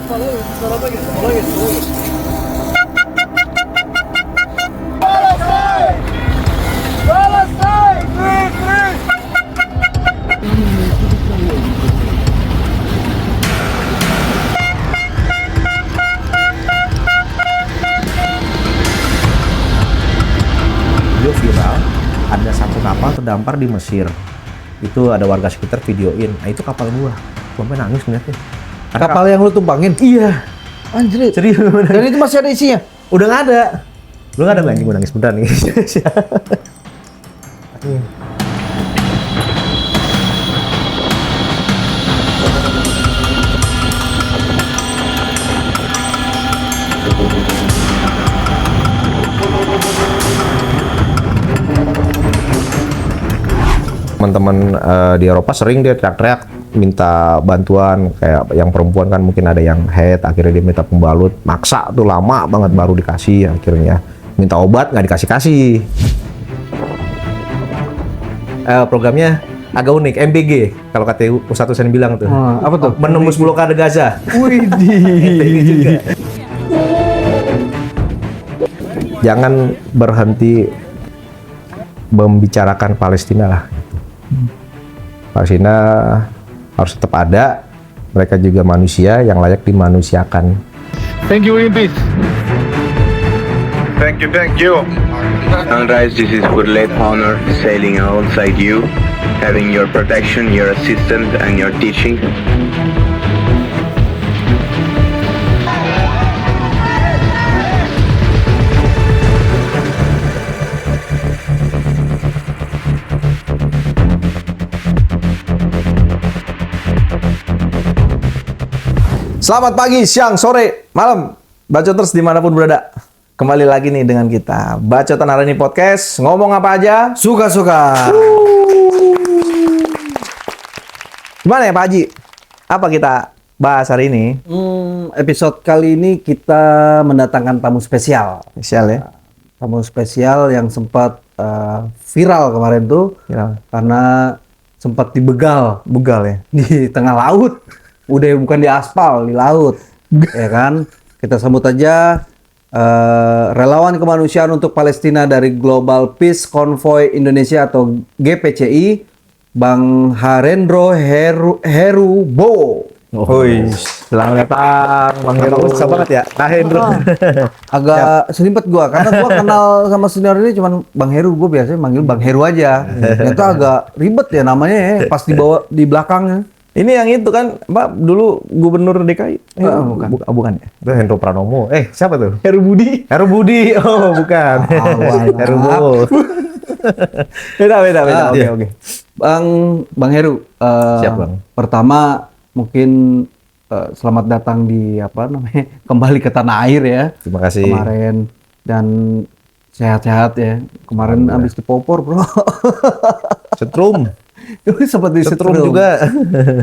Video viral, ada satu kapal terdampar di Mesir. Itu ada warga sekitar videoin. Nah itu kapal gua sampai nangis ngeliatnya. Kapal yang lu tumpangin? Iya. Anjir. Serius. Dan itu masih ada isinya? Udah nggak ada. Udah nggak ada lagi, gua nangis beneran nih. Teman-teman di Eropa sering dia teriak-teriak minta bantuan, kayak yang perempuan kan mungkin ada yang head, akhirnya dia minta pembalut, maksa tuh lama banget baru dikasih, akhirnya minta obat nggak dikasih-kasih. Programnya agak unik, MBG kalau kata Ustadz Hussein bilang tuh. Apa tuh? Menembus blokade Gaza. Widih. Jangan berhenti membicarakan Palestina lah. Palestina harus tetap ada, mereka juga manusia yang layak dimanusiakan. Thank you, Greenpeace. Thank you. Sunrise, this is with late honor sailing alongside you, having your protection, your assistance, and your teaching. Selamat pagi, siang, sore, malam, Bacoters dimanapun berada. Kembali lagi nih dengan kita, Bacotan Hari Ini Podcast. Ngomong apa aja, suka-suka. Gimana ya Pak Haji? Apa kita bahas hari ini? Episode kali ini kita mendatangkan tamu spesial. Spesial ya? Tamu spesial yang sempat viral kemarin tuh. Viral. Karena sempat dibegal Bugal ya? di tengah laut. Udah bukan di aspal, di laut. Ya kan? Kita sambut aja relawan kemanusiaan untuk Palestina dari Global Peace Convoy Indonesia atau GPCI, Bang Harendro Herubowo. Woi, selamat datang Bang Heru. Susah banget ya, Hendro. Agak selimpet gua karena gua kenal sama senior ini cuman Bang Heru, gua biasanya manggil Bang Heru aja. Ternyata agak ribet ya namanya ya, pas dibawa di belakangnya. Ini yang itu kan, Pak, dulu Gubernur DKI? Bukan ya? Itu Hendro Pranomo. Siapa tuh? Heru Budi. Heru Budi. Oh, bukan. Heru Bowo. Beda. Iya. Oke. Bang Heru, Siap, Bang. pertama mungkin selamat datang di kembali ke tanah air ya. Terima kasih. Kemarin dan sehat-sehat ya. Kemarin habis dipopor, Bro. Setrum. Seperti Setrum juga.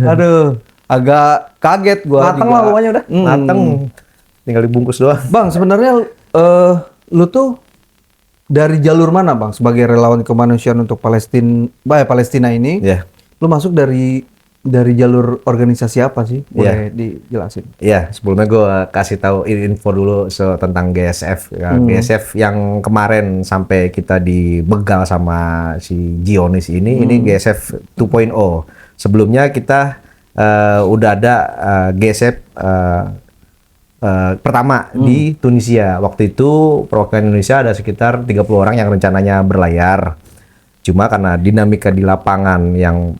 Aduh, agak kaget gua. Mateng juga. lah pokoknya udah. Mateng. Tinggal dibungkus doang. Bang, sebenarnya lu tuh dari jalur mana, Bang? Sebagai relawan kemanusiaan untuk Palestina ini, Iya. lu masuk dari jalur organisasi apa sih? Boleh dijelasin? Iya, sebelumnya gue kasih tahu info dulu tentang GSF. Ya, GSF yang kemarin sampai kita dibegal sama si Zionis ini GSF 2.0. Sebelumnya kita udah ada GSF pertama di Tunisia. Waktu itu perwakilan Indonesia ada sekitar 30 orang yang rencananya berlayar. Cuma karena dinamika di lapangan yang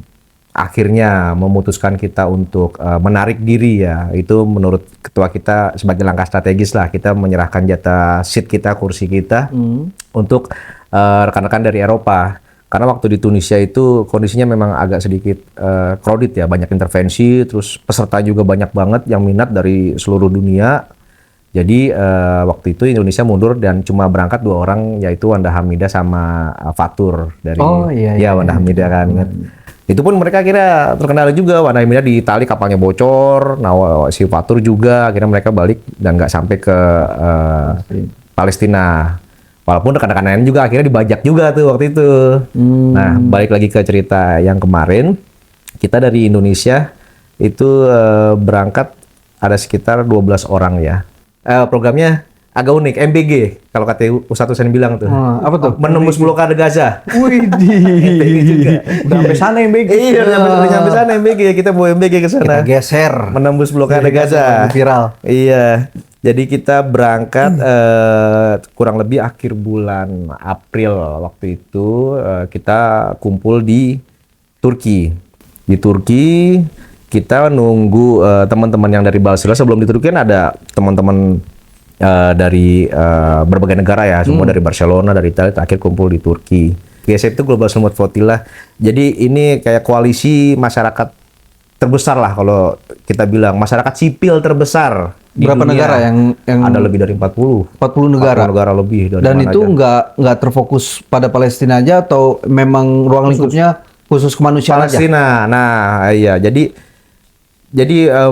akhirnya memutuskan kita untuk menarik diri ya, itu menurut ketua kita sebagai langkah strategis lah, kita menyerahkan jatah seat kita, kursi kita untuk rekan-rekan dari Eropa. Karena waktu di Tunisia itu kondisinya memang agak sedikit crowded ya, banyak intervensi, terus peserta juga banyak banget yang minat dari seluruh dunia. Jadi waktu itu Indonesia mundur dan cuma berangkat 2 orang, yaitu Wanda Hamidah sama Fatur dari Wanda Hamidah kan. Itu pun mereka akhirnya terkendala juga. Wanda Hamidah di Itali kapalnya bocor, nah si Fatur juga akhirnya mereka balik dan nggak sampai ke Palestina. Walaupun rekan-rekan lain juga akhirnya dibajak juga tuh waktu itu. Nah, balik lagi ke cerita yang kemarin, kita dari Indonesia itu berangkat ada sekitar 12 orang ya. Programnya agak unik, MBG kalau kata Ustadz Husain bilang tuh. Apa tuh? Menembus blokade Gaza. Wih, Udah sampai sana yang BG. Iya, udah nyampe sana MBG. Kita bawa MBG ke kita sana. geser. Menembus blokade Gaza. Viral. Iya. Jadi kita berangkat kurang lebih akhir bulan April waktu itu kita kumpul di Turki. Di Turki kita nunggu teman-teman yang dari Barcelona. Sebelum di Turki kan ada teman-teman dari berbagai negara ya, semua dari Barcelona, dari Italia, terakhir kumpul di Turki. GSF itu Global Smooth Flotilla. Jadi ini kayak koalisi masyarakat terbesar lah kalau kita bilang, masyarakat sipil terbesar di Berapa dunia. negara yang Ada lebih dari 40. 40 negara. 40 negara lebih dari Dan mana itu aja. nggak terfokus pada Palestina aja atau memang ruang lingkupnya khusus kemanusiaan aja? Palestina. Nah, iya. Jadi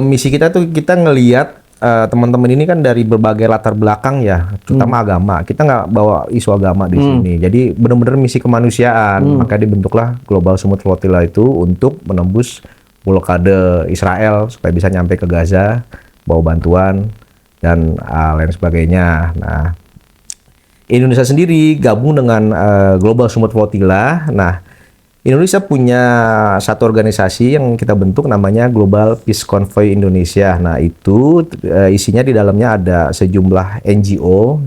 misi kita tuh kita ngelihat teman-teman ini kan dari berbagai latar belakang ya, terutama agama. Kita nggak bawa isu agama di sini. Jadi benar-benar misi kemanusiaan. Makanya dibentuklah Global Smooth Flotilla itu untuk menembus blokade Israel supaya bisa nyampe ke Gaza, bawa bantuan dan lain sebagainya. Nah, Indonesia sendiri gabung dengan Global Smooth Flotilla. Nah, Indonesia punya satu organisasi yang kita bentuk namanya Global Peace Convoy Indonesia. Nah, itu isinya di dalamnya ada sejumlah NGO,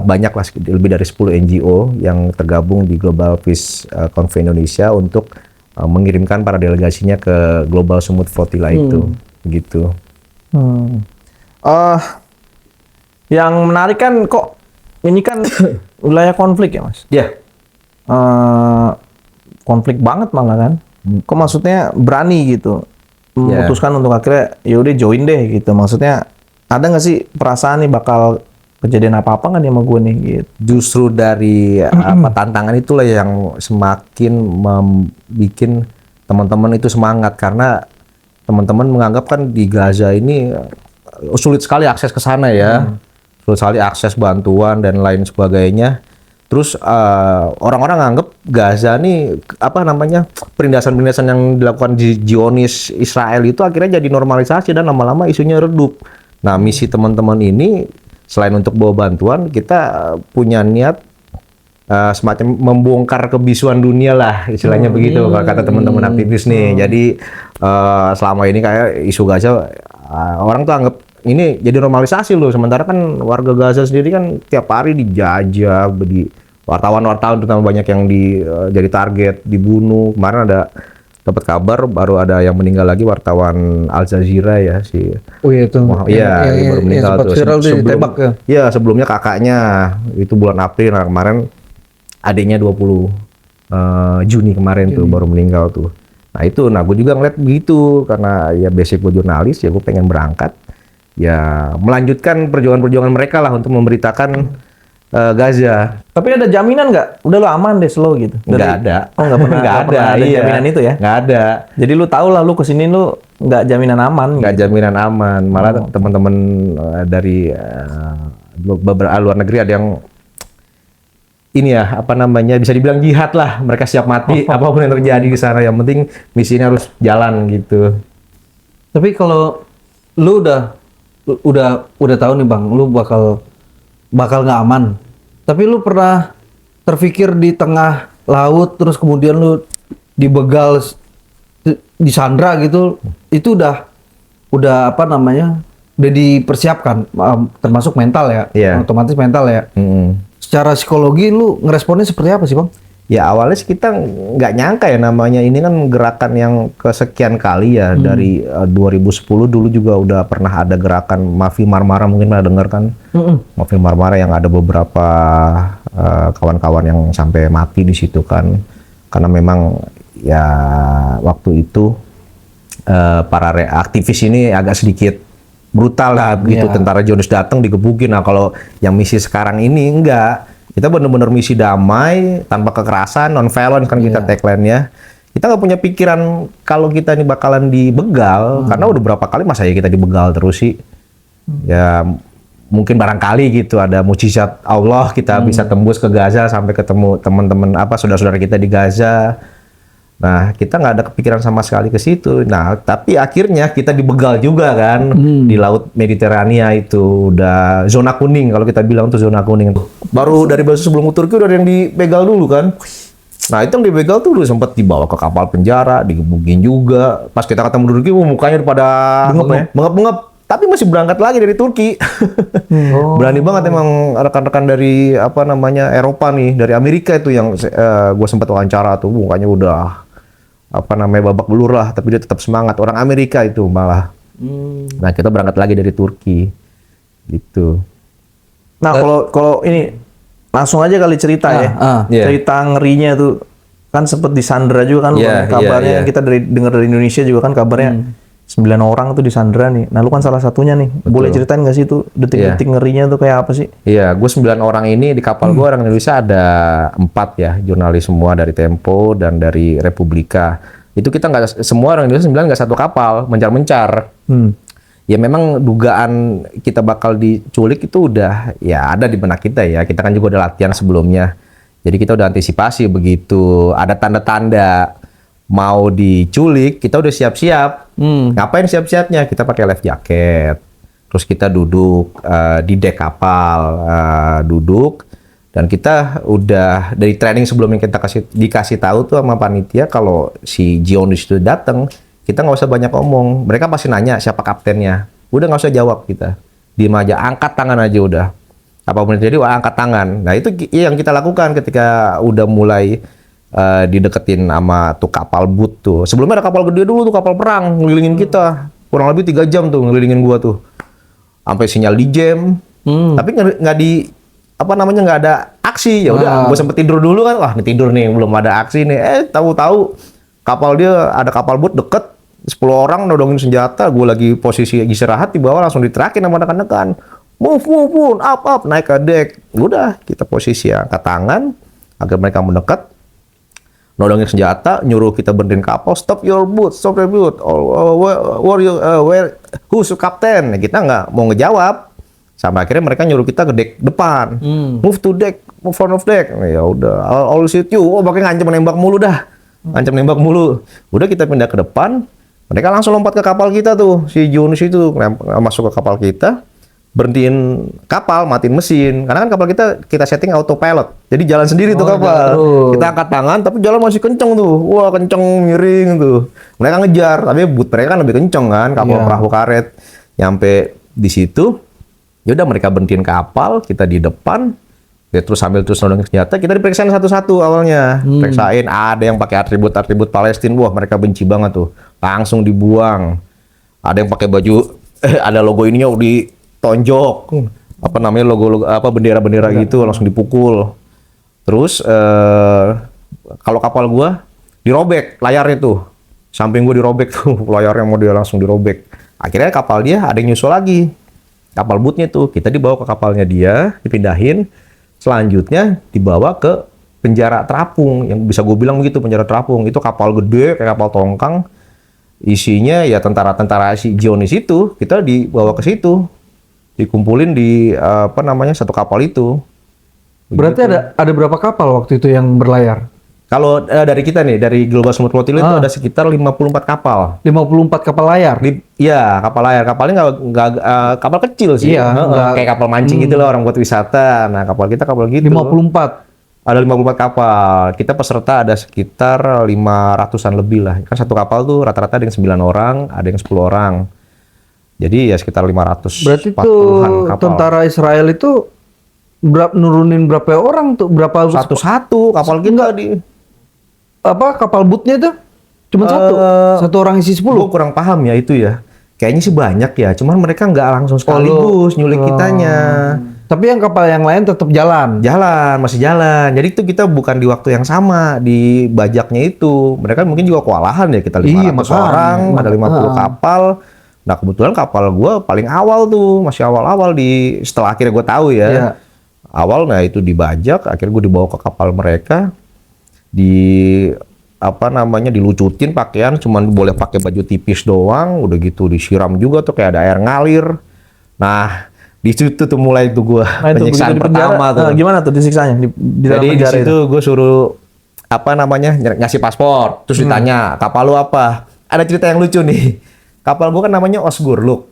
banyak lah, lebih dari 10 NGO yang tergabung di Global Peace Convoy Indonesia untuk mengirimkan para delegasinya ke Global Smooth Flotilla itu, gitu. Yang menarik kan kok ini kan wilayah konflik ya, Mas? Ya, Konflik banget malah kan. Kok maksudnya berani gitu memutuskan untuk akhirnya ya udah join deh gitu. Maksudnya ada nggak sih perasaan nih bakal kejadian apa-apa nggak nih sama gue nih gitu. justru dari tantangan itulah yang semakin membuat teman-teman itu semangat, karena teman-teman menganggap kan di Gaza ini sulit sekali akses ke sana ya, sulit sekali akses bantuan dan lain sebagainya. Terus orang-orang anggap Gaza nih perindasan-perindasan yang dilakukan di Zionis Israel itu akhirnya jadi normalisasi dan lama-lama isunya redup. Nah, misi teman-teman ini selain untuk bawa bantuan, kita punya niat semacam membongkar kebisuan dunia lah, istilahnya begitu kalau kata teman-teman aktivis nih. Jadi selama ini kayak isu Gaza orang tuh anggap ini jadi normalisasi loh, sementara kan warga Gaza sendiri kan tiap hari dijajah, di wartawan-wartawan terutama banyak yang jadi target, dibunuh. Kemarin ada dapat kabar baru ada yang meninggal lagi, wartawan Al Jazeera ya, si Oh iya itu. iya, dia baru meninggal sempat tuh. viral tuh, ditembak ya. Iya, sebelumnya kakaknya itu bulan April, nah kemarin adiknya 20 Juni kemarin tuh baru meninggal tuh. Nah itu, gue juga ngeliat begitu karena ya basic gue jurnalis, ya gue pengen berangkat, ya melanjutkan perjuangan-perjuangan mereka lah untuk memberitakan Gaza. Tapi ada jaminan nggak? Udah lo aman deh slow gitu. Nggak ada. Oh nggak pernah. Nggak nggak pernah ada iya. jaminan itu ya? Nggak ada. Jadi lu tahu lah lu kesini lu nggak jaminan aman. Nggak gitu. jaminan aman. Malah teman-teman dari beberapa luar negeri ada yang ini ya, bisa dibilang jihad lah. Mereka siap mati apapun yang terjadi di sana. Yang penting misi ini harus jalan gitu. Tapi kalau lu udah tahu nih Bang, lu bakal nggak aman. Tapi lu pernah terpikir di tengah laut terus kemudian lu dibegal, disandra gitu, itu udah udah dipersiapkan, termasuk mental ya, Iya. otomatis mental ya. Secara psikologi lu ngeresponnya seperti apa sih Bang? Ya awalnya sih kita nggak nyangka ya, namanya ini kan gerakan yang kesekian kali ya. Dari 2010 dulu juga udah pernah ada gerakan Mafi Marmara, mungkin pernah dengar kan? Mafi Marmara yang ada beberapa kawan-kawan yang sampai mati di situ kan, karena memang ya waktu itu para aktivis ini agak sedikit brutal lah begitu. Tentara Zionis datang digebukin. Nah kalau yang misi sekarang ini enggak. Kita benar-benar misi damai, tanpa kekerasan, non-violent kan kita tagline-nya. Kita nggak punya pikiran kalau kita ini bakalan dibegal, karena udah berapa kali masa ya kita dibegal terus sih. Ya mungkin barangkali gitu ada mukjizat Allah kita bisa tembus ke Gaza sampai ketemu teman-teman saudara-saudara kita di Gaza. Nah, kita nggak ada kepikiran sama sekali ke situ. Nah, tapi akhirnya kita dibegal juga kan di Laut Mediterania itu udah zona kuning kalau kita bilang tuh zona kuning. Baru dari baru sebelum ke Turki udah ada yang dibegal dulu kan. Nah, itu yang dibegal tuh udah sempat dibawa ke kapal penjara, digebukin juga. Pas kita ketemu di Turki, mukanya udah pada bengep-bengep. Tapi masih berangkat lagi dari Turki. Berani banget emang rekan-rekan dari apa namanya Eropa nih, dari Amerika itu yang gue sempat wawancara tuh, mukanya udah apa namanya babak belur lah, tapi dia tetap semangat. Orang Amerika itu malah. Nah, kita berangkat lagi dari Turki, gitu. Nah, kalau ini langsung aja kali cerita ya. Iya. Cerita ngerinya tuh kan sempet disandra juga kan lu Iya, kan, kabarnya iya, iya. kita dengar dari Indonesia juga kan kabarnya 9 orang tuh disandra nih. Nah, lu kan salah satunya nih. Boleh ceritain nggak sih tuh detik-detik ngerinya tuh kayak apa sih? Iya, gue 9 orang ini di kapal gue orang Indonesia ada 4 ya, jurnalis semua dari Tempo dan dari Republika. Itu kita nggak semua orang Indonesia 9 nggak satu kapal, mencar-mencar. Ya memang dugaan kita bakal diculik itu udah ya ada di benak kita ya. Kita kan juga udah latihan sebelumnya. Jadi kita udah antisipasi begitu ada tanda-tanda mau diculik, kita udah siap-siap. Ngapain siap-siapnya? Kita pakai life jacket. Terus kita duduk di dek kapal, duduk. Dan kita udah dari training sebelumnya kita dikasih tahu tuh sama panitia kalau si Zionis itu datang, kita nggak usah banyak ngomong. Mereka pasti nanya siapa kaptennya. Udah nggak usah jawab kita. Diem aja, angkat tangan aja udah. Apapun yang terjadi, angkat tangan. Nah itu yang kita lakukan ketika udah mulai dideketin sama tuh kapal boot tuh. Sebelumnya ada kapal gede dulu tuh, kapal perang ngelilingin kita. Kurang lebih 3 jam tuh ngelilingin gua tuh. Sampai sinyal di jam. Tapi nggak di apa namanya nggak ada aksi. Ya udah, gua sempet tidur dulu kan. Wah, ini tidur nih, belum ada aksi nih. Tahu-tahu kapal dia ada kapal boot deket. 10 orang nodongin senjata. Gua lagi posisi istirahat di bawah langsung diterakin sama rekan-rekan. Move, up, naik ke deck. Udah, kita posisi angkat tangan agar mereka mendekat. Nodongin senjata, nyuruh kita berhentiin kapal, stop your boat. Who's your captain? Nah, kita nggak mau ngejawab. Sampai akhirnya mereka nyuruh kita ke deck depan. Move to deck, move front of deck. Nah, ya udah, I'll shoot you. Oh, pakai ngancam nembak mulu dah. Ngancam nembak mulu. Udah kita pindah ke depan. Mereka langsung lompat ke kapal kita tuh. Si Jones itu masuk ke kapal kita. Berhentiin kapal, matiin mesin. Karena kan kapal kita setting autopilot. Jadi jalan sendiri tuh kapal. Kita angkat tangan, tapi jalan masih kenceng tuh. Wah, kenceng, miring tuh. Mereka ngejar, tapi boot mereka kan lebih kenceng kan. Kapal perahu karet. Nyampe di situ, yaudah mereka berhentiin kapal, kita di depan. Ya, terus sambil terus nodongin senjata, kita diperiksain satu-satu awalnya. Periksain, ada yang pakai atribut-atribut Palestina. Wah, mereka benci banget tuh. Langsung dibuang. Ada yang pakai baju, ada logo ininya tonjok, apa namanya logo apa bendera-bendera gitu langsung dipukul. Terus kalau kapal gua dirobek layarnya tuh, samping gua dirobek tuh layarnya mau dia langsung dirobek. Akhirnya kapal dia ada yang nyusul lagi, kapal bootnya tuh kita dibawa ke kapalnya dia, dipindahin, selanjutnya dibawa ke penjara terapung yang bisa gue bilang begitu, penjara terapung itu kapal gede kayak kapal tongkang, isinya ya tentara-tentara si Zionis itu, kita dibawa ke situ. Dikumpulin di apa namanya satu kapal itu. Berarti ada berapa kapal waktu itu yang berlayar? Kalau dari kita nih, dari Global Smooth Flotilla itu ada sekitar 54 kapal. 54 kapal layar? Iya, kapal layar. Kapalnya nggak kapal kecil sih. Iya, kayak kapal mancing gitu lah orang buat wisata. Nah, kapal kita kapal gitu. 54? Ada 54 kapal. Kita peserta ada sekitar 500-an lebih lah. Kan satu kapal tuh rata-rata ada yang 9 orang, ada yang 10 orang. Jadi ya sekitar 540-an Berarti tuh kapal. tentara Israel itu nurunin berapa orang tuh? Berapa? Satu-satu kapal kita di Apa kapal bootnya tuh? Cuma satu orang isi 10? Gue kurang paham ya itu ya. Kayaknya sih banyak ya, cuman mereka nggak langsung sekaligus nyulik kitanya. Tapi yang kapal yang lain tetap jalan? Masih jalan. Jadi itu kita bukan di waktu yang sama, di bajaknya itu. Mereka mungkin juga kewalahan ya, kita 500 orang, ada 50 kapal. Nah kebetulan kapal gue paling awal tuh, masih awal-awal setelah akhirnya gue tahu ya. Iya. Awal, nah itu dibajak, akhirnya gue dibawa ke kapal mereka. Dilucutin pakaian, cuman boleh pakai baju tipis doang, udah gitu disiram juga tuh kayak ada air ngalir. Nah, di situ tuh mulai tuh gua penyiksaan pertama tuh. Gimana tuh disiksanya di dalam Jadi di penjara situ gue suruh apa namanya ngasih paspor, terus ditanya kapal lu apa? Ada cerita yang lucu nih. Kapal gua kan namanya Özgürlük.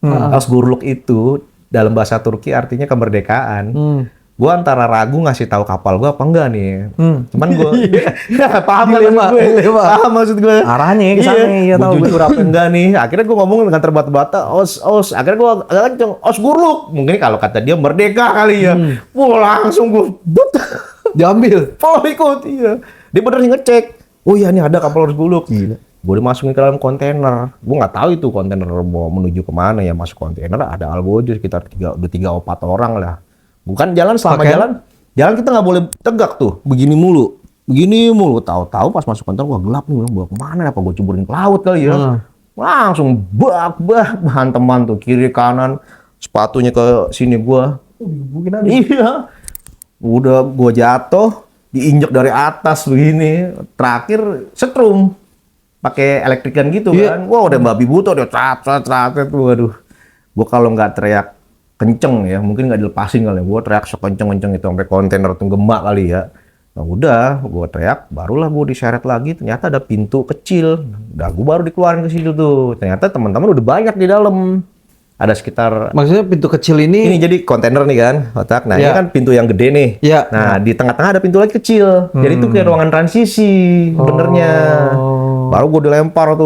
Özgürlük itu dalam bahasa Turki artinya kemerdekaan. Gua antara ragu ngasih tahu kapal gua apa enggak nih. Cuman gua paham lah maksud gue. Paham maksud gue. Arahnya ke sana, iya Gua tahu. jujur apa enggak nih. Akhirnya gua ngomong dengan terbata-bata, os. Akhirnya gua agak kenceng, Özgürlük. Mungkin kalau kata dia merdeka kali ya. Wah, langsung gua Diambil. oh ikut, iya. Dia bener nih ngecek. Oh iya, nih ada kapal Özgürlük. Gila. Gue dimasukin ke dalam kontainer. Gue nggak tahu itu kontainer mau menuju kemana ya. Masuk kontainer ada algojo sekitar 3 atau 4 orang lah. Bukan jalan selama jalan kita nggak boleh tegak tuh. Begini mulu. Tahu-tahu pas masuk kontainer wah gelap nih. Gue kemana? Apa gue ceburin ke laut kali ya? Langsung hanteman tuh kiri kanan. Sepatunya ke sini gue. Iya. Udah gue jatuh, diinjek dari atas begini. Terakhir setrum. Pakai elektrikan gitu kan. Wah udah babi buta, udah trat. Waduh. Gue kalau nggak teriak kenceng ya, mungkin nggak dilepasin kali ya. Gue teriak sekenceng-kenceng itu sampai kontainer tuh gemak kali ya. Nah udah, gue teriak, barulah gue diseret lagi. Ternyata ada pintu kecil. Udah gue baru dikeluarin ke situ tuh. Ternyata teman-teman udah banyak di dalam. Ada sekitar Maksudnya pintu kecil ini ini jadi kontainer nih kan, otak. Nah ini kan pintu yang gede nih. Iya. Nah di tengah-tengah ada pintu lagi kecil. Jadi itu kayak ruangan transisi benernya. Baru gue dilempar.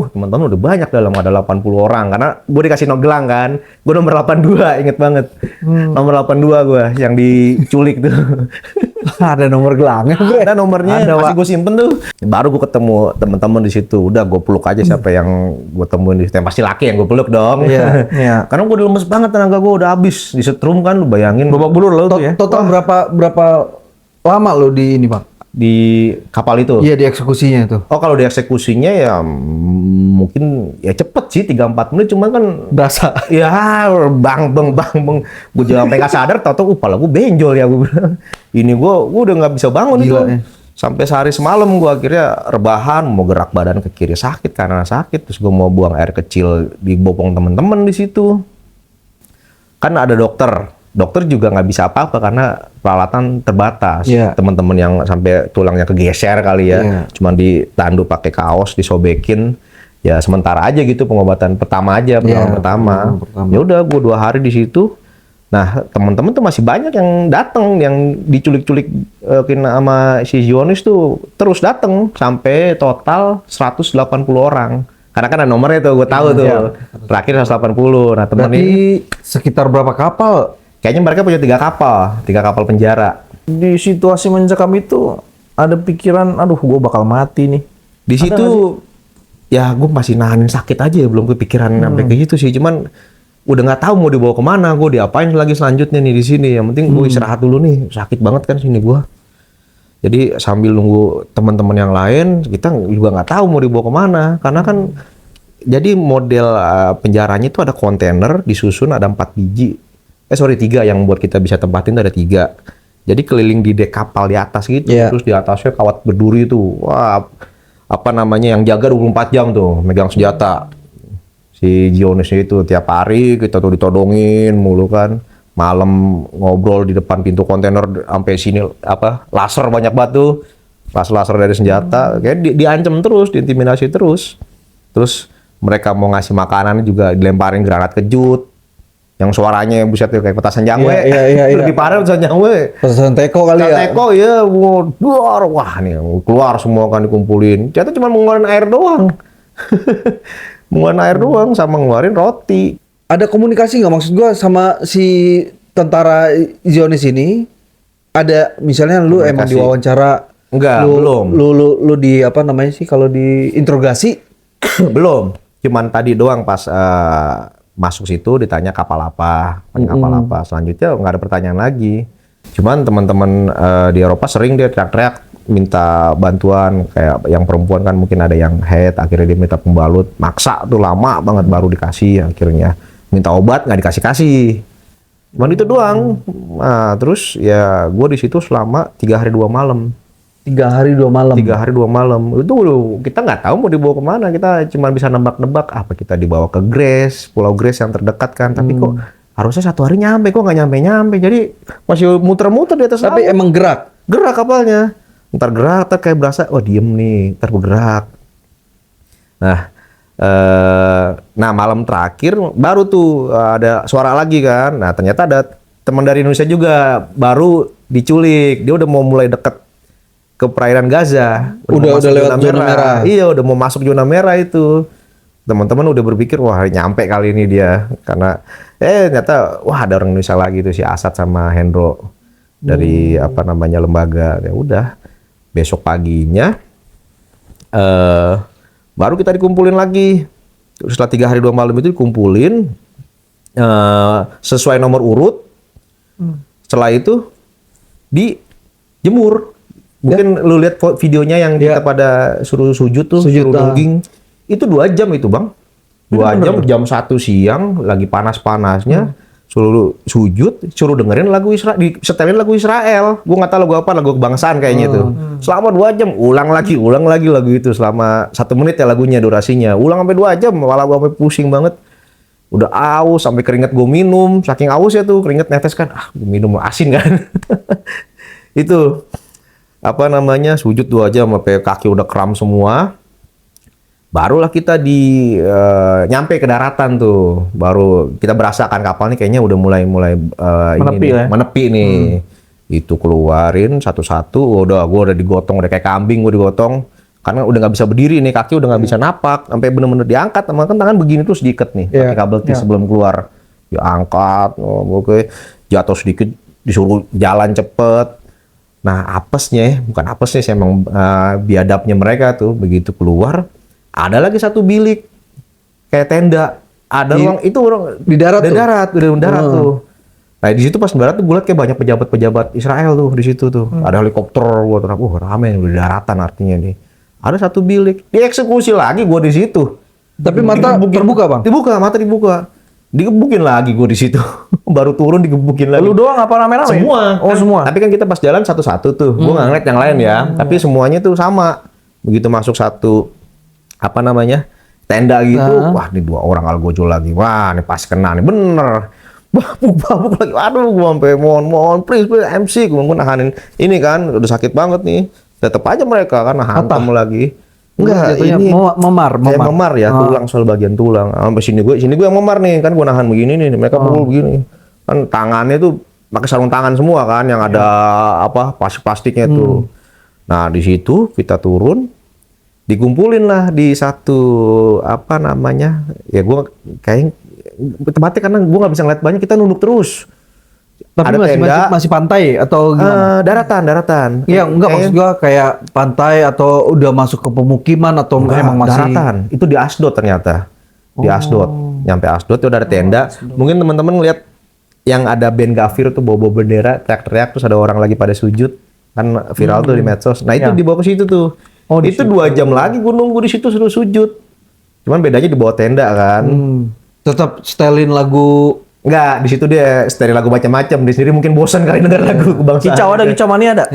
Teman-teman udah banyak dalam, ada 80 orang. Karena gue dikasih gelang kan. Gue nomor 82, inget banget. Nomor 82 gue yang diculik tuh. ada nomor gelangnya. Ada nomornya, masih gue simpen tuh. Baru gue ketemu teman-teman di situ. Udah gue peluk aja siapa yang gue temuin di situ. Yang pasti laki yang gue peluk dong. Iya. Karena gue udah lemes banget, tenaga gue udah habis. Disetrum kan, lu bayangin. Babak belur lo tuh ya. Total berapa lama lo di ini, Bang? Di kapal itu. Iya, di eksekusinya itu. Oh kalau dieksekusinya ya mungkin ya cepet sih 3-4 menit, cuman kan Berasa. ya bang. Gue jangan sampai nggak sadar, tau-tau kepala gue benjol ya gue bilang. Ini gue udah nggak bisa bangun. Gila, itu. ya. Sampai sehari semalam gue akhirnya rebahan, mau gerak badan ke kiri sakit karena sakit, terus gue mau buang air kecil di bopong temen-temen di situ. Kan ada dokter juga nggak bisa apa-apa karena peralatan terbatas. Iya. Teman-teman yang sampai tulangnya kegeser kali ya, Iya. cuman ditandu pakai kaos, disobekin. Ya sementara aja gitu pengobatan pertama aja, pertolongan pertama. Ya udah, gue 2 hari di situ. Nah teman-teman tuh masih banyak yang datang, yang diculik-culik sama si Zionis tuh terus datang sampai total 180 orang. Karena kan ada nomornya tuh, gue tahu tuh. Terakhir 180. Nah temen Berarti ini sekitar berapa kapal? kayaknya mereka punya 3 kapal penjara. Di situasi mencekam itu ada pikiran, aduh gue bakal mati nih. Di situ ya gue masih nahan sakit aja, belum kepikiran sampai ke situ sih. Cuman udah nggak tahu mau dibawa kemana, gue diapain lagi selanjutnya nih di sini. Yang penting gue istirahat dulu nih, sakit banget kan sini gue. Jadi sambil nunggu teman-teman yang lain, kita juga nggak tahu mau dibawa kemana. Karena kan jadi model penjaranya itu ada kontainer disusun, ada 4 biji. 3 yang buat kita bisa tempatin tuh ada 3. Jadi keliling di dek kapal di atas gitu. Terus di atasnya kawat berduri tuh. Wah, apa namanya yang jaga 24 jam tuh, megang senjata. Si Zionisnya itu tiap hari kita tuh ditodongin mulu kan. Malam ngobrol di depan pintu kontainer sampai sini laser banyak batu. Laser dari senjata. Kayak diancam terus, diintimidasi terus. Terus mereka mau ngasih makanan juga dilemparin granat kejut. Yang suaranya buset kayak petasan jangwe. Iya. Lebih parah petasan jangwe. Pesan teko kali ya. Teko ya, wah nih keluar semua kan dikumpulin. Ternyata cuma mengeluarin air doang. Mengeluarin air doang sama ngeluarin roti. Ada komunikasi nggak maksud gua sama si tentara Zionis ini? Ada misalnya lu emang Komunikasi. diwawancara? Enggak, belum. Lu di apa namanya sih kalau di interogasi? Belum. Cuman tadi doang pas masuk situ ditanya kapal apa, selanjutnya nggak ada pertanyaan lagi. Cuman teman-teman di Eropa sering dia teriak-teriak minta bantuan, kayak yang perempuan kan mungkin ada yang head, akhirnya dia minta pembalut, maksa tuh lama banget baru dikasih, akhirnya minta obat nggak dikasih. Cuman itu doang. Nah, terus ya gue di situ selama 3 hari 2 malam. 3 hari 2 malam. 3 hari 2 malam. Itu kita nggak tahu mau dibawa kemana. Kita cuma bisa nebak-nebak apa kita dibawa ke Grace, Pulau Grace yang terdekat kan. Tapi kok harusnya 1 hari nyampe, kok nggak nyampe-nyampe. Jadi masih muter-muter di atas Tapi laut. emang gerak. Gerak kapalnya. ntar gerak, ntar kayak berasa, oh diem nih, ntar bergerak. Nah malam terakhir baru tuh ada suara lagi kan. Nah ternyata ada teman dari Indonesia juga baru diculik. Dia udah mau mulai deket ke perairan Gaza. Udah mau masuk lewat zona merah. Iya udah mau masuk zona merah itu. Teman-teman udah berpikir wah nyampe kali ini dia. Karena ternyata wah ada orang Indonesia lagi tuh si Asad sama Hendro dari lembaga. Ya udah besok paginya baru kita dikumpulin lagi. Setelah 3 hari 2 malam itu dikumpulin sesuai nomor urut. Setelah itu dijemur. Mungkin lu lihat videonya yang kita pada suruh sujud tuh, suruh nungging. Itu 2 jam itu bang. 2 jam, jam 1 siang lagi panas-panasnya. Suruh sujud, suruh dengerin lagu Israel, disetelin lagu Israel. Gue nggak tahu lagu apa, lagu kebangsaan kayaknya tuh. Selama 2 jam, ulang lagi lagu itu selama 1 menit ya lagunya durasinya. Ulang sampai 2 jam, malah gue sampai pusing banget. Udah aus, sampai keringet gue minum. Saking aus ya tuh, keringet netes kan. Gue minum asin kan. Itu sujud 2 jam sampai kaki udah kram semua. Barulah kita nyampe ke daratan tuh, baru kita berasakan kapal nih kayaknya udah mulai menepi nih. Itu keluarin satu-satu, gue udah digotong, udah kayak kambing gue digotong, karena udah nggak bisa berdiri nih, kaki udah nggak bisa napak, sampai bener-bener diangkat, sama kan tangan begini terus diikat nih, pakai kabel tis sebelum keluar, diangkat, oke, jatuh sedikit, disuruh jalan cepet. Nah bukan apesnya sih emang biadabnya mereka tuh, begitu keluar. Ada lagi 1 bilik kayak tenda. Ada ruang itu orang di darat udah mendarat tuh. Nah di situ pas mendarat tuh gue liat kayak banyak pejabat-pejabat Israel tuh di situ tuh. Ada helikopter, gue tuh rame udah daratan artinya nih. Ada 1 bilik, dieksekusi lagi gue di situ. Tapi mata terbuka bang? Mata dibuka. Digebukin lagi gue di situ. Baru turun digebukin lagi. Lu doang apa rame-rame? Semua. Oh semua. Tapi kan kita pas jalan satu-satu tuh. Gue nggak ngeliat yang lain ya. Tapi semuanya tuh sama. Begitu masuk satu tenda gitu, wah ini 2 orang algojo lagi, wah ini pas kena nih bener, babuk lagi, aduh gue sampai mohon please MC, gue nahanin ini kan udah sakit banget nih, tetep aja mereka kan hantam lagi, enggak ini memar ya, tulang soal bagian tulang, sampai sini gue yang memar nih, kan gue nahan begini nih, mereka pukul begini, kan tangannya tuh pakai sarung tangan semua kan, yang ada plastiknya tuh, nah di situ kita turun. Dikumpulin lah di satu ya gue kayak tempatnya karena gue nggak bisa ngeliat banyak, kita nunduk terus. Tapi masih pantai atau gimana? Daratan. Iya enggak, maksud gue kayak pantai atau udah masuk ke pemukiman atau emang masih daratan. Itu di Asdod ternyata. Di Asdod. Nyampe Asdod itu udah ada tenda. Mungkin teman-teman ngeliat yang ada band Gafir tuh bawa bendera, teriak-teriak, terus ada orang lagi pada sujud, kan viral tuh di medsos. Nah itu dibawa ke situ tuh. Itu 2 jam lagi gue nunggu di situ suruh sujud. Cuman bedanya di bawah tenda kan. Tetap setelin lagu. Enggak, di situ dia setelin lagu macam-macam. Di sini mungkin bosan kali denger lagu kebangsaan. Kicau mania ada.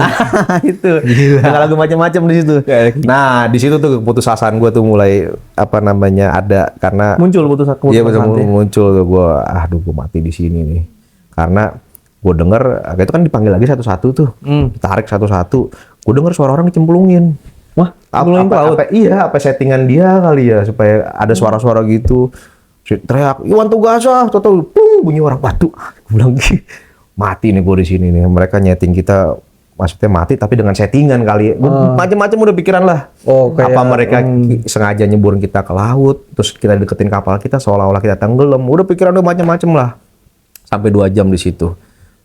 Itu. Denger lagu macam-macam di situ. Nah, di situ tuh keputusasaan gue tuh mulai ada karena muncul keputusan. Iya, muncul tuh gue. Aduh, gue mati di sini nih. Karena gue denger itu kan dipanggil lagi satu-satu tuh. Ditarik satu-satu. Gue denger suara orang dicemplungin. Wah, apa settingan dia kali ya supaya ada suara-suara gitu. Teriak, "Iwan Tugasa," tahu bunyi orang batu. Gue bilang, mati nih gue di sini nih. Mereka nyeting kita, maksudnya mati tapi dengan settingan kali. Macam-macam udah pikiran lah. Apa mereka sengaja nyeburin kita ke laut, terus kita deketin kapal kita seolah-olah kita tenggelam. Udah pikiran udah macam-macam lah. Sampai 2 jam di situ.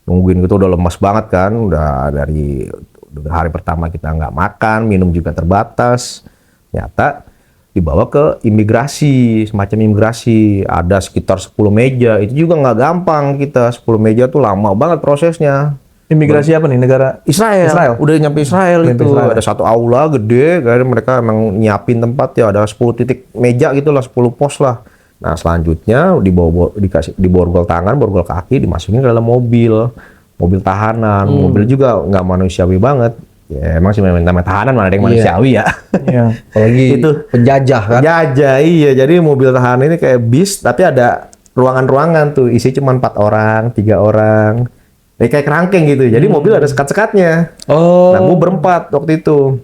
Nungguin gitu udah lemas banget kan, udah dari hari pertama kita nggak makan, minum juga terbatas. Ternyata dibawa ke imigrasi, semacam imigrasi. Ada sekitar 10 meja, itu juga nggak gampang kita. 10 meja tuh lama banget prosesnya. Imigrasi apa nih? Negara Israel. Udah nyampe Israel itu. Ada satu aula gede, kan mereka emang nyiapin tempat ya, ada 10 titik meja gitu lah, 10 pos lah. Nah selanjutnya diborgol tangan, borgol kaki, dimasukin ke dalam mobil tahanan. Mobil juga nggak manusiawi banget. Ya emang sih namanya tahanan mana ada yang manusiawi ya. Iya. Apalagi itu penjajah kan. Penjajah, iya. Jadi mobil tahanan ini kayak bis tapi ada ruangan-ruangan tuh, isi cuma 4 orang, 3 orang. kayak kerangkeng gitu. Jadi mobil ada sekat-sekatnya. Oh. Nah, gue berempat waktu itu.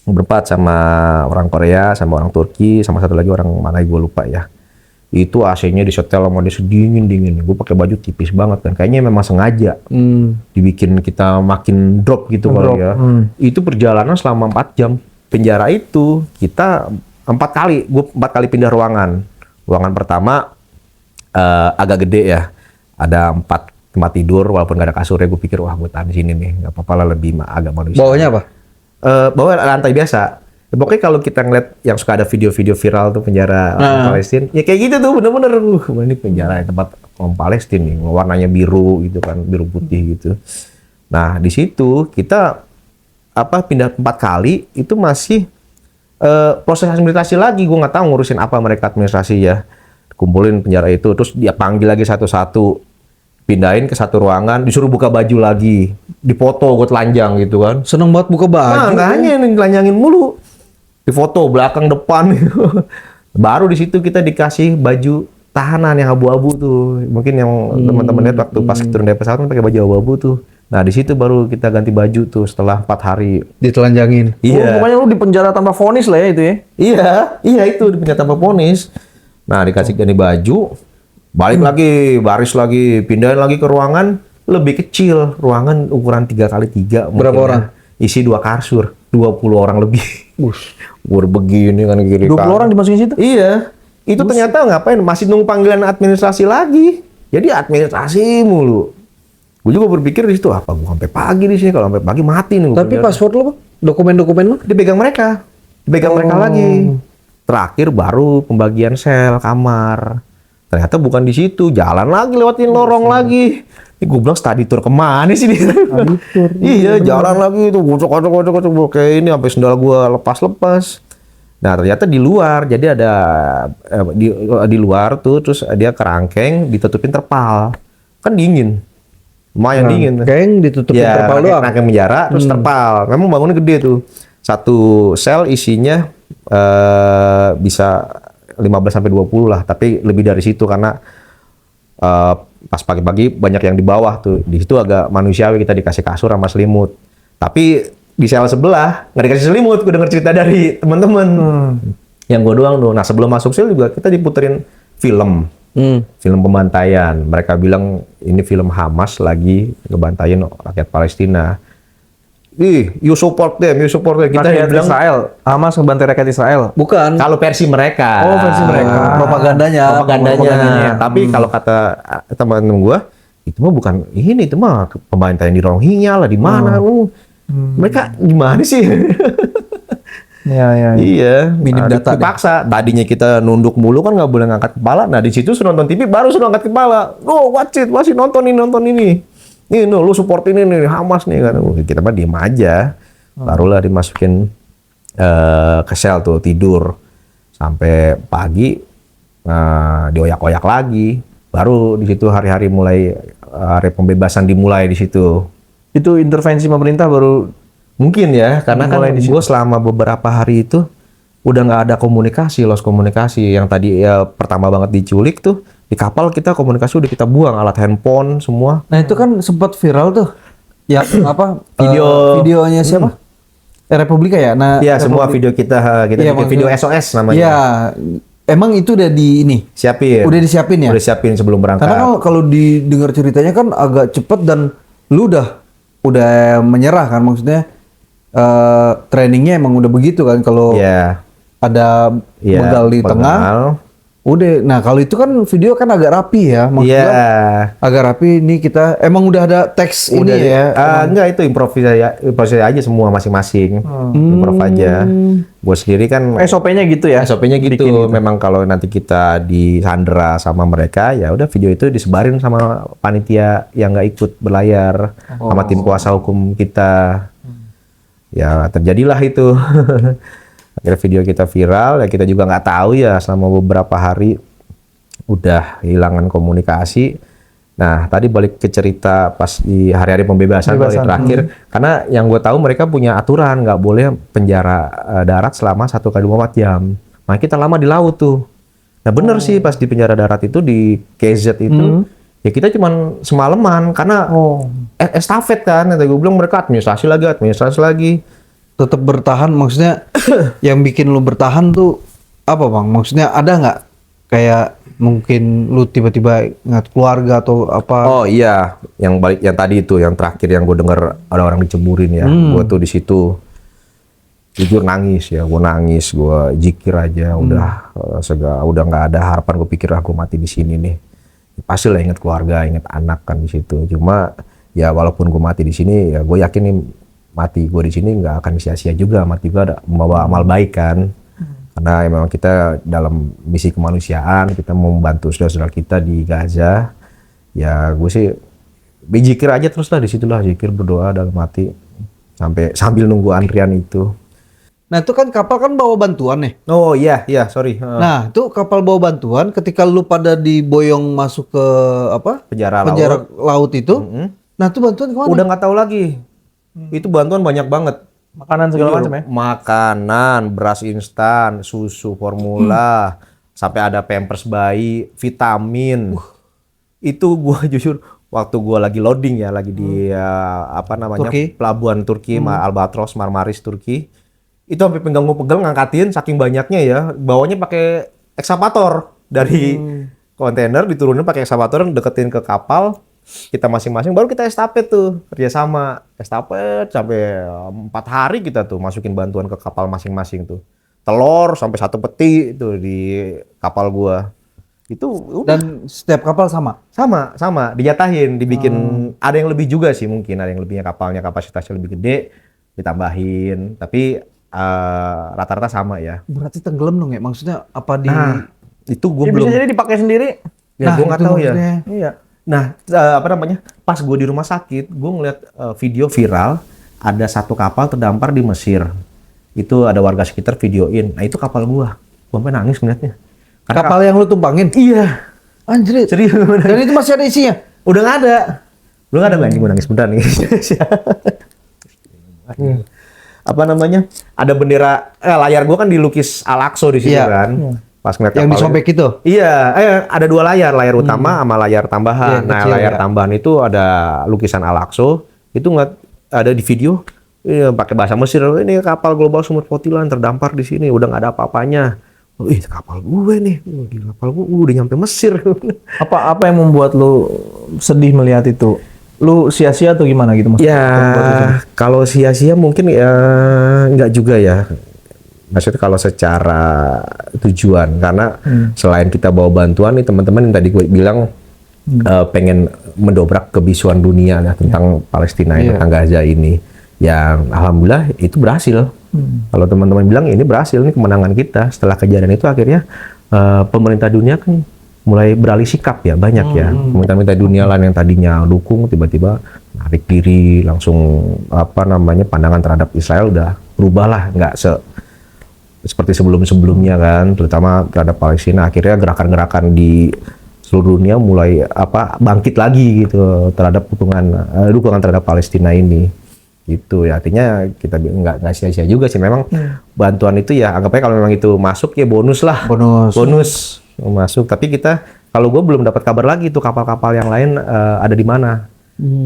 Berempat sama orang Korea, sama orang Turki, sama satu lagi orang mana gue lupa ya. Itu AC-nya disetel sama dia sedingin-dingin. Gue pakai baju tipis banget kan. Kayaknya memang sengaja dibikin kita makin drop gitu kali ya. Itu perjalanan selama 4 jam. Penjara itu kita 4 kali. Gue 4 kali pindah ruangan. Ruangan pertama agak gede ya. Ada 4 tempat tidur walaupun gak ada kasurnya. Gue pikir wah gue tahan di sini nih. Gak apa-apa lah lebih agak manusia. Bawahnya apa? Bawah lantai biasa. Ya, pokoknya kalau kita ngeliat yang suka ada video-video viral tuh penjara orang Palestina, ya kayak gitu tuh bener-bener. Ini penjara tempat orang Palestina nih, warnanya biru gitu kan, biru putih gitu. Nah di situ kita pindah 4 kali itu masih proses administrasi lagi. Gue nggak tahu ngurusin apa mereka administrasi ya. Kumpulin penjara itu, terus dia panggil lagi satu-satu. Pindahin ke satu ruangan, disuruh buka baju lagi, dipoto gue telanjang gitu kan. Seneng banget buka baju. Nah, nggak hanya yang telanjangin mulu, difoto belakang depan. Baru di situ kita dikasih baju tahanan yang abu-abu tuh. Mungkin yang teman-teman lihat waktu pas turun dari pesawat kan pakai baju abu-abu tuh. Nah di situ baru kita ganti baju tuh setelah 4 hari. Ditelanjangin. Iya. Pokoknya lu di penjara tanpa vonis lah ya itu ya. Iya itu di penjara tanpa vonis. Nah dikasih ganti baju. Balik lagi, baris lagi, pindahin lagi ke ruangan lebih kecil. Ruangan ukuran 3x3. Berapa orang? Isi 2 kasur, 20 orang lebih. Gue begini kan kiri 20 orang dimasukin situ? Iya. Itu ternyata ngapain? Masih nunggu panggilan administrasi lagi. Jadi administrasi mulu. Gue juga berpikir di situ apa gue sampai pagi di sini, kalau sampai pagi mati nih. Tapi paspor lo, dokumen-dokumen lo? Dipegang mereka. Dipegang mereka lagi. Terakhir baru pembagian sel kamar. Ternyata bukan di situ, jalan lagi lewatin lorong lagi. Ini gue bilang study tour kemana sih dia? Iya, jalan lagi itu gocok kayak ini sampai sendal gue lepas-lepas. Nah ternyata di luar, jadi ada di luar tuh, terus dia kerangkeng ditutupin terpal, kan dingin, lumayan dingin. Kerangkeng ditutupin terpal doang. Kerangkeng penjara, terus terpal. Memang bangunnya gede tuh, satu sel isinya bisa 15-20 lah, tapi lebih dari situ karena pas pagi-pagi banyak yang di bawah tuh. Di situ agak manusiawi, kita dikasih kasur sama selimut. Tapi di sel sebelah nggak dikasih selimut. Gue denger cerita dari teman-teman. Yang gue doang tuh. Nah sebelum masuk sel juga kita diputerin film. Film pembantaian. Mereka bilang ini film Hamas lagi ngebantain rakyat Palestina. You support them, Kita Rakyat bilang Israel, Hamas ngebantai rakyat Israel. Bukan. kalau versi mereka. Oh, versi mereka. Propagandanya. Propagandanya. Tapi kalau kata teman-teman gue, itu mah bukan ini, itu mah pembantaian di Rohingya lah, di mana. Mereka gimana sih? Iya. Iya. Minim data deh. Dipaksa. Tadinya kita nunduk mulu kan nggak boleh ngangkat kepala. Nah di situ nonton TV baru suruh angkat kepala. Oh watch it, masih nonton ini. Nih, lu support ini nih, Hamas nih kan. Kita mah diem aja. Barulah dimasukin ke sel tuh, tidur. Sampai pagi, dioyak-oyak lagi. Baru di situ hari-hari mulai, hari pembebasan dimulai di situ. Itu intervensi pemerintah baru Mungkin ya, karena kan Mulai di situ. gue selama beberapa hari itu udah nggak ada komunikasi, lost komunikasi. Yang tadi ya pertama banget diculik tuh, di kapal kita komunikasi udah kita buang, alat handphone semua. Nah itu kan sempat viral tuh. Yang apa? Videonya siapa? Republika ya? Nah, Iya, semua video kita Iya, bikin video maksudnya- SOS namanya. Iya. Emang itu udah di ini? Siapin. Udah disiapin ya? Udah siapin sebelum berangkat. Karena kalau didengar ceritanya kan agak cepet dan lu udah menyerah kan, maksudnya trainingnya emang udah begitu kan, kalau Iya. ada Iya, begal di begal. tengah udah. Nah kalau itu kan video kan agak rapi ya, maksudnya Iya. agak rapi. Ini kita emang udah ada teks Udah ini ya. enggak, itu improvisasi aja semua masing-masing. Improv aja. Gue sendiri kan SOP-nya gitu ya. SOP-nya gitu. Memang kalau nanti kita disandera sama mereka, ya udah video itu disebarin sama panitia yang nggak ikut berlayar, sama tim kuasa hukum kita. Ya terjadilah itu. Akhirnya video kita viral, ya kita juga nggak tahu ya selama beberapa hari udah kehilangan komunikasi. Nah tadi balik ke cerita pas di hari-hari pembebasan kali terakhir, karena yang gue tahu mereka punya aturan nggak boleh penjara darat selama 1x24 jam. Nah kita lama di laut tuh. Nah bener sih pas di penjara darat itu di KZ itu Ya kita cuman semalaman karena estafet kan. Kata gue bilang mereka administrasi lagi. Tetap bertahan maksudnya yang bikin lu bertahan tuh apa Bang? Maksudnya ada nggak kayak mungkin lu tiba-tiba ingat keluarga atau apa? Oh iya, yang tadi itu, yang terakhir yang gue denger ada orang diceburin ya. Gue tuh di situ jujur nangis ya, gue jikir aja, udah nggak ada harapan. Gue pikir gue mati di sini nih. Pasti lah inget keluarga, inget anak kan di situ. Cuma ya walaupun gue mati di sini, ya gue yakin nih mati gue di sini nggak akan sia-sia juga. Mati gue ada membawa amal baik kan. Karena memang kita dalam misi kemanusiaan, kita mau membantu saudara-saudara kita di Gaza. Ya gue sih berzikir aja terus lah di situlah, zikir berdoa dalam hati sambil nunggu antrian itu. Nah itu kan kapal kan bawa bantuan nih. Oh iya sorry. Nah itu kapal bawa bantuan ketika lu pada diboyong masuk ke apa? Penjara laut itu. Nah itu bantuan kemana? Udah nggak tahu lagi. Itu bantuan banyak banget. Makanan segala macam ya? Makanan, beras instan, susu formula, sampai ada pampers bayi, vitamin. Itu gua jujur waktu gua lagi loading ya, lagi di Turki? pelabuhan Turki, Albatros, Marmaris Turki. Itu sampai pegel ngangkatin saking banyaknya ya. Bawanya pakai ekskavator dari kontainer, diturunin pakai ekskavator, deketin ke kapal. Kita masing-masing baru kita estafet tuh, kerjasama estafet sampai 4 hari kita tuh masukin bantuan ke kapal masing-masing tuh. Telur sampai 1 peti tuh di kapal gua. Itu udah. Dan setiap kapal sama? Sama, dijatahin, dibikin. Ada yang lebih juga sih mungkin, ada yang lebihnya kapalnya kapasitasnya lebih gede, ditambahin. Tapi rata-rata sama ya. Berarti tenggelam dong ya? Maksudnya apa di... Itu gua Ya, belum. bisa jadi dipakai sendiri. Ya gua nggak tahu ya. Iya. Nah, pas gue di rumah sakit, gue ngeliat video viral, ada satu kapal terdampar di Mesir. Itu ada warga sekitar videoin. Nah, itu kapal gue sampai nangis ngeliatnya. Kapal yang lu tumpangin? Iya. Anjir. Serius. Dan itu masih ada isinya? Udah nggak ada. Udah nggak ada, anjing gue nangis beneran nih. Ada bendera, layar gue kan dilukis Al-Aqsa di situ kan. Pas ngeliat yang kapal disobek itu? Iya, ada 2 layar utama sama layar tambahan. Iya, kecil, layar tambahan itu ada lukisan Al-Aqsa, itu nggak ada di video. Pakai bahasa Mesir, ini kapal global sumur Potilan terdampar di sini, udah nggak ada apa-apanya. Ih, kapal gue nih, kapal gue udah nyampe Mesir. Apa yang membuat lu sedih melihat itu? Lu sia-sia atau gimana gitu maksudnya? Ya, kalau sia-sia mungkin ya nggak juga ya. Maksudnya kalau secara tujuan, karena selain kita bawa bantuan nih teman-teman yang tadi gue bilang pengen mendobrak kebisuan dunia ya, tentang Palestina, tentang Gaza ini, yang alhamdulillah itu berhasil. Kalau teman-teman bilang ini berhasil, ini kemenangan kita. Setelah kejadian itu akhirnya pemerintah dunia kan mulai beralih sikap ya, banyak ya. Pemerintah dunia lain yang tadinya dukung tiba-tiba narik diri, langsung pandangan terhadap Israel udah berubah lah, nggak seperti sebelum-sebelumnya kan, terutama terhadap Palestina. Akhirnya gerakan-gerakan di seluruh dunia mulai bangkit lagi gitu terhadap dukungan terhadap Palestina ini. Gitu ya, artinya kita nggak sia-sia juga sih. Memang bantuan itu ya anggapnya kalau memang itu masuk ya bonus lah. Bonus masuk. Tapi kalau gue belum dapat kabar lagi tuh kapal-kapal yang lain ada di mana.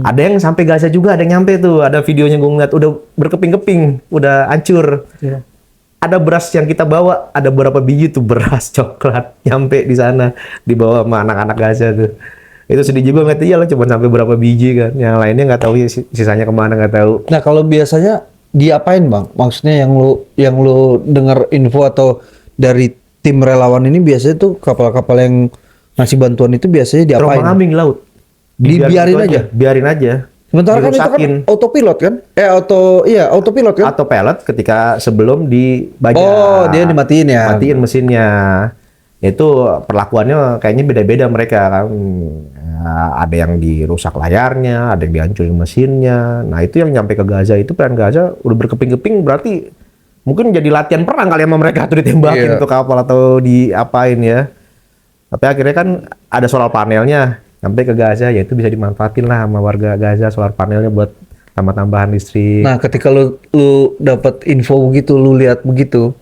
Ada yang sampai Gaza juga, ada yang nyampe tuh. Ada videonya gue ngeliat udah berkeping-keping, udah hancur. Iya. Ada beras yang kita bawa, ada berapa biji tuh beras coklat nyampe di sana, dibawa sama anak-anak Gaza tuh. Itu sedih juga ngeliat, iya lah cuma sampai berapa biji kan. Yang lainnya nggak tahu sisanya kemana, nggak tahu. Nah kalau biasanya diapain Bang? Maksudnya yang lu dengar info atau dari tim relawan ini biasanya tuh kapal-kapal yang ngasih bantuan itu biasanya diapain? Terombang-ambing di laut. Dibiarin aja? Biarin aja. Sementara kan itu kan autopilot kan? Autopilot kan? Autopilot ketika sebelum dibajak. Oh, dia dimatiin ya? Matiin mesinnya. Itu perlakuannya kayaknya beda-beda mereka kan. Ada yang dirusak layarnya, ada yang dihancurin mesinnya. Nah itu yang nyampe ke Gaza itu, peran Gaza udah berkeping-keping, berarti mungkin jadi latihan perang kali sama mereka tuh, ditembakin tuh kapal atau diapain ya. Tapi akhirnya kan ada solar panelnya sampai ke Gaza, ya itu bisa dimanfaatin lah sama warga Gaza, solar panelnya buat tambah-tambahan listrik. Nah ketika lu dapat info begitu, lu lihat begitu,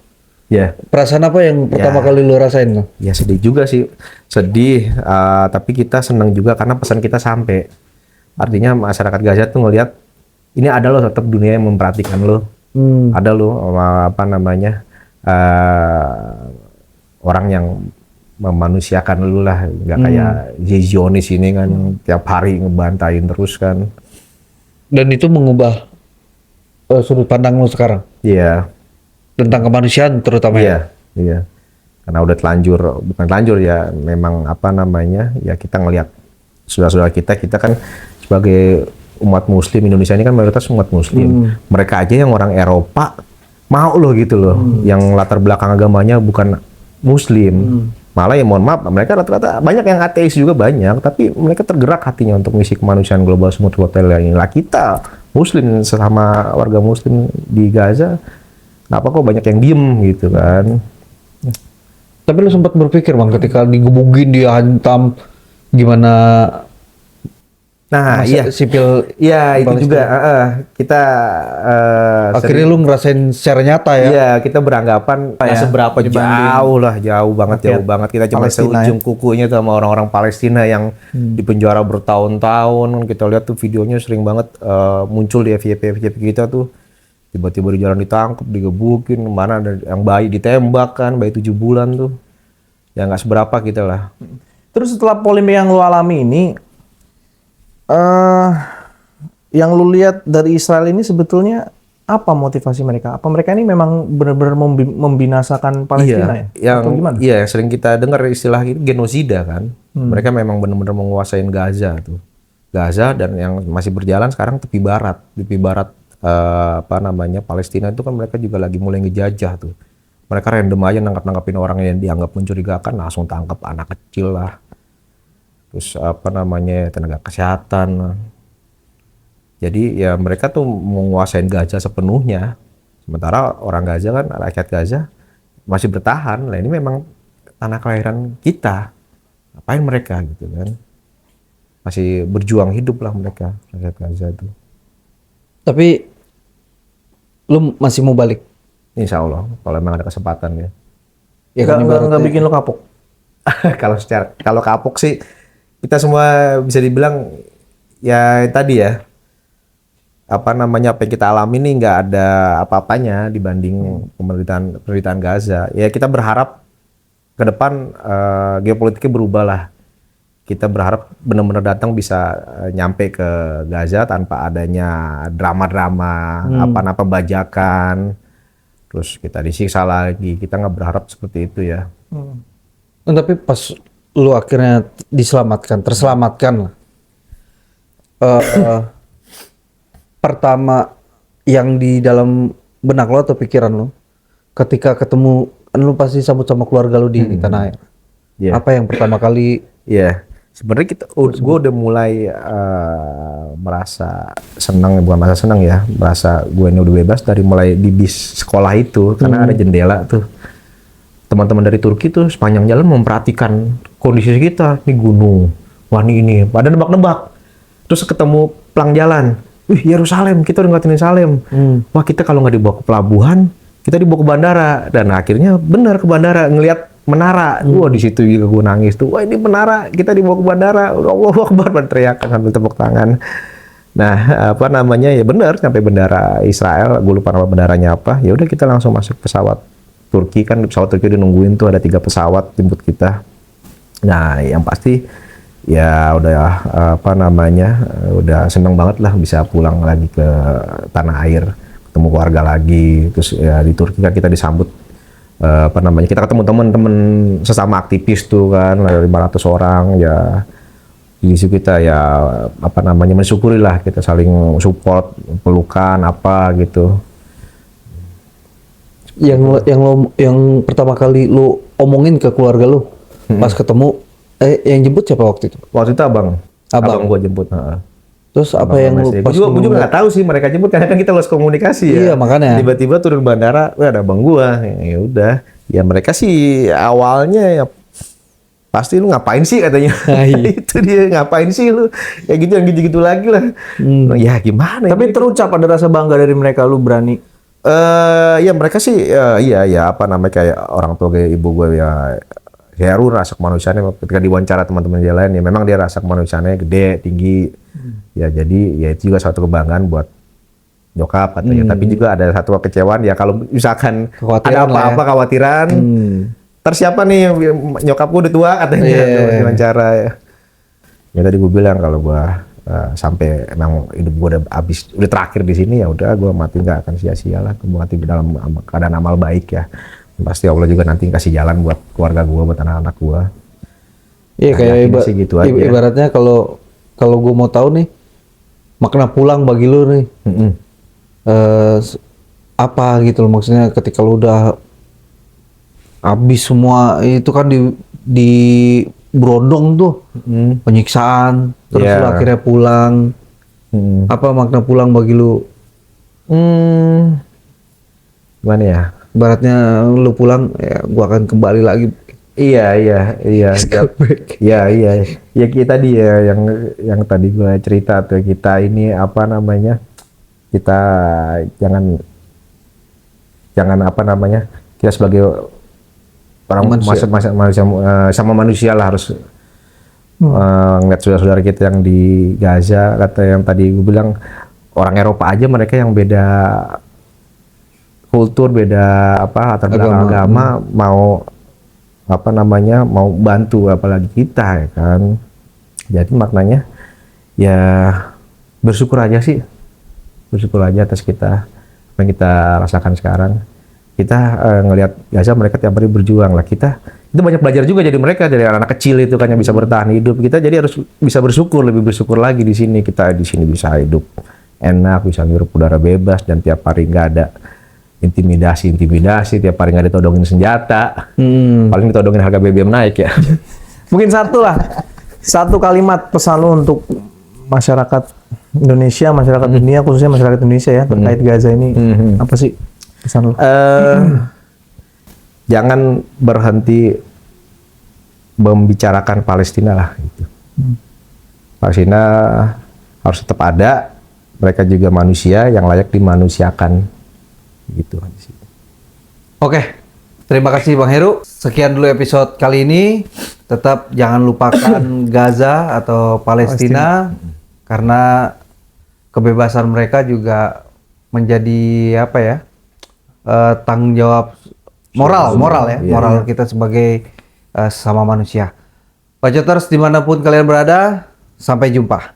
ya. perasaan apa yang pertama kali lu rasain lo? Ya sedih juga sih. sedih, tapi kita senang juga karena pesan kita sampai. Artinya masyarakat Gaza tuh ngelihat ini ada loh tetap dunia yang memperhatikan lo, ada loh apa namanya orang yang memanusiakan lu lah, nggak kayak Zionis ini kan yang tiap hari ngebantain terus kan. Dan itu mengubah sudut pandang lu sekarang Iya, tentang kemanusiaan terutama ya. iya. Karena udah bukan telanjur ya, memang apa namanya ya kita ngelihat saudara-saudara kita kan sebagai umat Muslim Indonesia ini kan mayoritas umat Muslim. Mereka aja yang orang Eropa mau loh gitu loh, yang latar belakang agamanya bukan Muslim. Malah ya mohon maaf, mereka rata-rata banyak yang ateis juga banyak, tapi mereka tergerak hatinya untuk misi kemanusiaan global smooth hotel ini. Lah kita Muslim sesama warga Muslim di Gaza, kenapa kok banyak yang diem gitu kan? Tapi lu sempat berpikir Bang ketika digebugin, dihantam, gimana Nah, iya. sipil Iya, itu juga kita akhirnya lu ngerasain secara nyata ya? Iya, kita beranggapan nggak seberapa jauh banget. Kita cuma seujung kukunya tuh sama orang-orang Palestina yang di penjara bertahun-tahun. Kita lihat tuh videonya sering banget muncul di FYP kita tuh. Tiba-tiba di jalan ditangkap, digebukin, mana ada yang bayi ditembak kan, bayi 7 bulan tuh. Ya nggak seberapa kita lah. Terus setelah polemik yang lu alami ini, yang lu lihat dari Israel ini sebetulnya apa motivasi mereka? Apa mereka ini memang benar-benar membinasakan Palestina ya? Atau gimana? Iya, yang sering kita dengar istilah itu genosida kan. Mereka memang benar-benar menguasain Gaza tuh. Gaza dan yang masih berjalan sekarang tepi barat apa namanya Palestina itu kan mereka juga lagi mulai ngejajah tuh. Mereka random aja nangkap-nangkapin orang yang dianggap mencurigakan, langsung tangkap anak kecil lah. Terus apa namanya tenaga kesehatan. Jadi ya mereka tuh menguasain Gaza sepenuhnya. Sementara orang Gaza kan, rakyat Gaza masih bertahan. Nah ini memang tanah kelahiran kita. Ngapain mereka gitu kan? Masih berjuang hidup lah mereka, rakyat Gaza itu. Tapi lu masih mau balik? Insya Allah, kalau memang ada kesempatan ya. Ya kan Nggak bikin lo kapok? Kalau kapok sih kita semua bisa dibilang ya tadi ya apa namanya apa yang kita alami ini nggak ada apa-apanya dibanding penderitaan Gaza. Ya kita berharap ke depan geopolitiknya berubah lah. Kita berharap benar-benar datang bisa nyampe ke Gaza tanpa adanya drama-drama apa-apa bajakan. Terus kita disiksa lagi. Kita nggak berharap seperti itu ya. Tapi pas lu akhirnya terselamatkan lah. Pertama yang di dalam benak lo atau pikiran lo ketika ketemu, kan lu pasti sambut sama keluarga lu di tanah air. Yeah. Apa yang pertama kali? Ya, sebenarnya gue udah mulai merasa senang, bukan merasa senang ya, merasa gue ini udah bebas dari mulai di bis sekolah itu karena ada jendela tuh. Teman-teman dari Turki tuh sepanjang jalan memperhatikan kondisi kita, nih gunung, wah ini, pada nebak-nebak. Terus ketemu pelang jalan, Yerusalem, kita udah ngeliatin Yerusalem. Wah kita kalau nggak dibawa ke pelabuhan, kita dibawa ke bandara. Dan akhirnya benar ke bandara, ngelihat menara. Wah di situ juga gue nangis tuh, wah ini menara, kita dibawa ke bandara. Allahu Akbar, teriakan sambil tepuk tangan. Nah apa namanya ya benar, sampai bandara Israel, gue lupa nama bandaranya apa. Ya udah kita langsung masuk pesawat Turki, kan pesawat Turki udah nungguin tuh, ada 3 pesawat jemput kita. Nah yang pasti ya udah apa namanya udah seneng banget lah bisa pulang lagi ke tanah air, ketemu keluarga lagi. Terus ya di Turki kan kita disambut apa namanya, kita ketemu teman-teman sesama aktivis tuh kan, ada 500 orang ya. Di situ kita ya apa namanya mensyukuri lah, kita saling support, pelukan apa gitu. Yang pertama kali lu omongin ke keluarga lu pas ketemu, yang jemput siapa waktu itu? Waktu itu abang gua jemput. Terus apa yang lu pas gua juga nggak tahu sih mereka jemput, karena kan kita lost komunikasi ya. Iya makanya. Tiba-tiba turun bandara, ada abang gua. Ya udah, ya mereka sih awalnya ya pasti lu ngapain sih katanya. Itu dia, ngapain sih lu? Ya gitu, yang gitu-gitu lagi lah. Ya gimana? Tapi terucap ada rasa bangga dari mereka, lu berani. Ya mereka sih iya apa namanya kayak orang tua kayak ibu gue ya Heru rasa kemanusiaannya ketika diwawancara teman-teman dia lain ya memang dia rasa kemanusiaannya gede, tinggi. Ya jadi ya itu juga suatu kebanggaan buat nyokap katanya. Tapi juga ada satu kekecewaan ya kalau misalkan Kekhawatiran ada apa-apa khawatiran. Terus siapa nih nyokapku udah tua katanya diwawancara ya. Ya tadi gue bilang kalau gue sampai emang hidup gue udah habis, udah terakhir di sini ya udah gue mati nggak akan sia-sia lah. Gue mati dalam keadaan amal baik ya. Pasti Allah juga nanti kasih jalan buat keluarga gue, buat anak-anak gue. Iya kayak sih gitu aja. Ibaratnya kalau gue mau tahu nih makna pulang bagi lu nih. Apa gitu loh maksudnya ketika lu udah habis semua itu kan di Brondong tuh penyiksaan terus lu akhirnya pulang. Apa makna pulang bagi lu? Gimana ya? Ibaratnya lu pulang ya gua akan kembali lagi. Iya. Ya kita tadi ya yang tadi gue cerita tuh kita ini apa namanya? Kita jangan apa namanya? Kita sebagai orang manusia sama manusia lah harus ngeliat saudara-saudara kita yang di Gaza, kata yang tadi gue bilang orang Eropa aja mereka yang beda kultur, beda apa latar belakang agama mau apa namanya mau bantu apalagi kita ya kan. Jadi maknanya ya bersyukur aja sih, bersyukur aja atas kita apa yang kita rasakan sekarang. Kita ngelihat Gaza mereka tiap hari berjuang lah, kita itu banyak belajar juga jadi mereka dari anak kecil itu kan yang bisa bertahan hidup. Kita jadi harus bisa bersyukur, lebih bersyukur lagi di sini. Kita di sini bisa hidup enak, bisa ngirup udara bebas dan tiap hari nggak ada intimidasi tiap hari nggak ditodongin senjata. Paling ditodongin harga BBM naik ya. Mungkin satu kalimat pesan lu untuk masyarakat Indonesia, masyarakat dunia, khususnya masyarakat Indonesia ya terkait Gaza ini apa sih pesan lu? Jangan berhenti membicarakan Palestina lah gitu. Palestina harus tetap ada, mereka juga manusia yang layak dimanusiakan gitu. Oke, terima kasih Bang Heru. Sekian dulu episode kali ini. Tetap jangan lupakan Gaza atau Palestina karena kebebasan mereka juga menjadi apa ya tanggung jawab moral kita sebagai sesama manusia. Bacoters dimanapun kalian berada, sampai jumpa.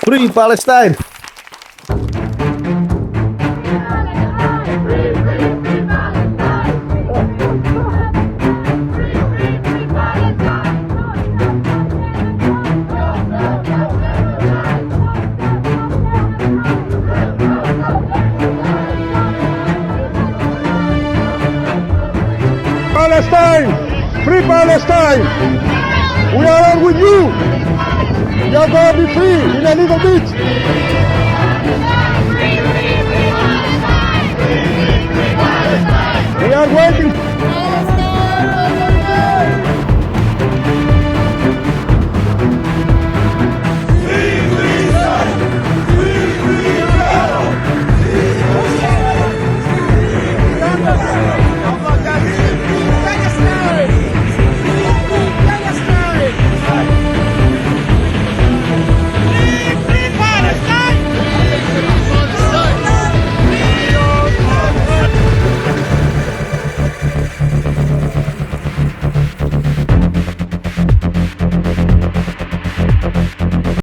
Free Palestine. Palestine! Free Palestine! We are all with you! You are going to be free in a little bit! We are waiting!